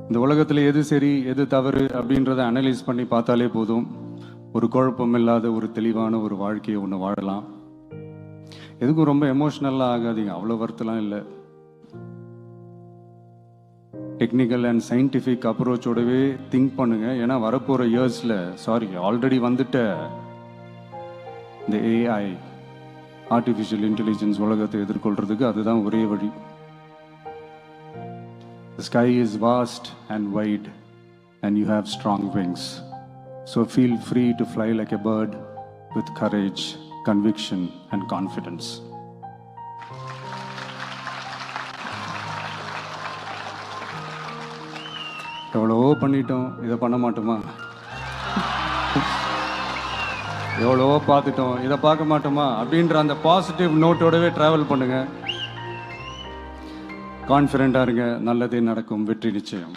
இந்த உலகத்தில் எது சரி எது தவறு அப்படின்றத அனலைஸ் பண்ணி பார்த்தாலே போதும். ஒரு குழப்பம் இல்லாத ஒரு தெளிவான ஒரு வாழ்க்கையை ஒன்று வாழலாம். எதுக்கும் ரொம்ப எமோஷ்னலாக ஆகாதீங்க, அவ்வளோ வருத்தலாம் இல்லை. டெக்னிக்கல் அண்ட் சயின்டிஃபிக் அப்ரோச்சோடவே திங்க் பண்ணுங்க. ஏன்னா வரப்போகிற இயர்ஸில் ஆல்ரெடி வந்துட்ட இந்த ஏஐ ஆர்டிஃபிஷியல் இன்டெலிஜென்ஸ் உலகத்தை எதிர்கொள்றதுக்கு அதுதான் ஒரே வழி. The sky is vast and wide, and you have strong wings. So feel free to fly like a bird with courage, conviction, and confidence. எவ்வளவோ பண்ணிட்டோம், இதை பண்ண மாட்டோமா? எவ்வளவோ பார்த்துட்டோம், இதை பார்க்க மாட்டோமா? அப்படின்ற அந்த பாசிட்டிவ் நோட்டோடவே ட்ராவல் பண்ணுங்க. கான்ஃபிடென்ட்டாக இருங்க, நல்லதே நடக்கும், வெற்றி நிச்சயம்.